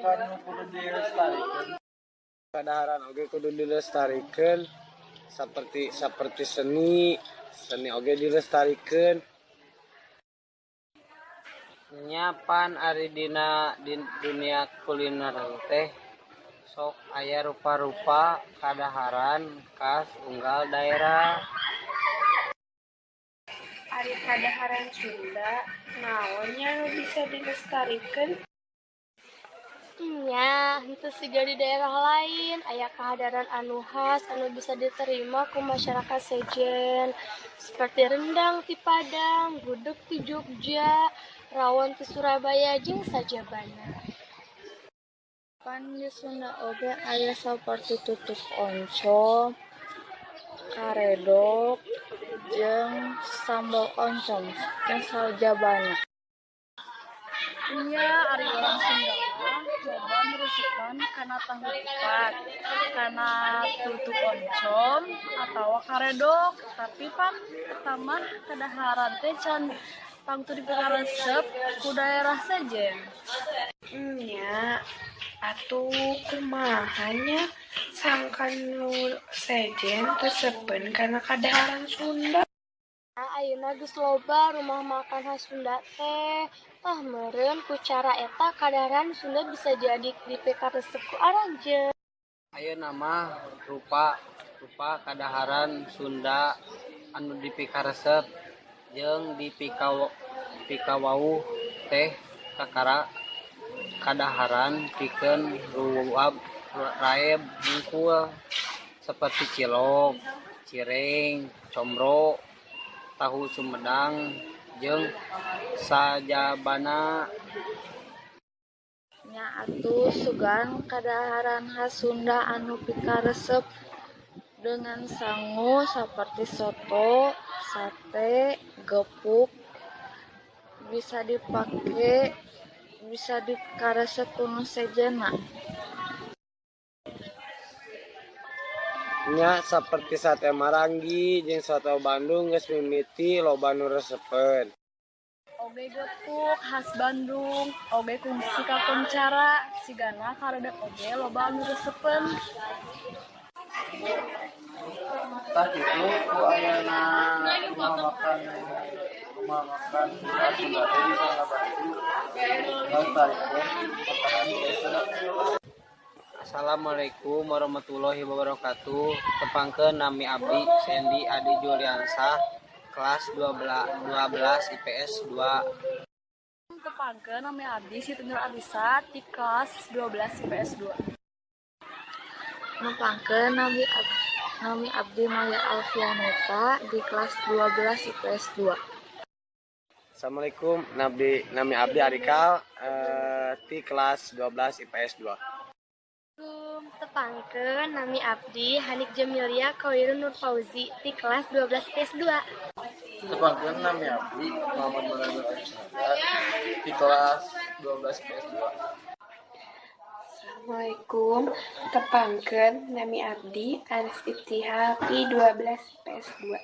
Kanu kudu dilestarikeun. Kadaharan oge kudu dilestarikeun seperti seni oge dilestarikeun. Nya pan ari dina dunia kuliner teh sok aya rupa-rupa kadaharan khas unggal daerah. Ari kadaharan Sunda naonnya nu bisa dilestarikeun? Nya, henteu siga di daerah lain aya kehadaran anu khas anu bisa diterima ku masyarakat sejen seperti rendang ti Padang, gudeg ti Jogja, rawon ti Surabaya jeung sajabana. Pan di Sunda oge aya saperti tutuk oncom, karedok, jeung sambal oncom jeung sajabana. Iya, ari urang Sunda coba merusukan kana tahu kupat, kana tutuk oncom atawa karedok, tapi pan pertama kadaharan teh can pangtu dipikaresep ku daerah sejen. Nya, atuh kumahanya sangkan nu sejen resepen karena kadaharan Sunda. Ayeuna geus loba rumah makan khas Sunda teh. Meureun ku cara eta kadaharan Sunda bisa jadi dipikaresep ku aranjeun. Ayeuna mah rupa kadaharan Sunda anu dipikaresep jeung dipikawauh teh kakara kadaharan pikeun ruwab raeb bungkul seperti cilok, cireng, combro, tahu Sumedang jeung sajabana. Nya atuh sugan kadaharan khas Sunda anu pikaresep dengan sangu seperti soto, sate, gepuk bisa dikaresep kuno sejenna. Nya saperti sate Marangi jeung soto Bandung geus mimiti loba nu resepen. Oge gepuk khas Bandung, oge kungsi kakoncara, sigana karedek oge loba anu resepen. Tah kitu ku ayeuna rumah makan khas Sunda teh bisa ngabantu ngelestarikeun makanan Sunda. Assalamualaikum warahmatullahi wabarakatuh. Tepangkeun nami abdi Sandy Adi Juliansah, kelas 12 IPS 2. Tepangkeun nami abdi Siti Nur Alisa di kelas 12 IPS 2. Nepangkeun nami abdi Maya Alfianeta di kelas 12 IPS 2. Assalamualaikum, nami abdi Arikal di kelas 12 IPS 2. Tepangkeun nami abdi Hanik Jamilia Khairun Nur Fauzi di kelas 12 IPS 2. Tepangkeun nami abdi Muhammad Munawir Aisnada di kelas 12 IPS 2. Assalamualaikum. Tepangkeun nami abdi Anis Ibtihal di 12 IPS 2.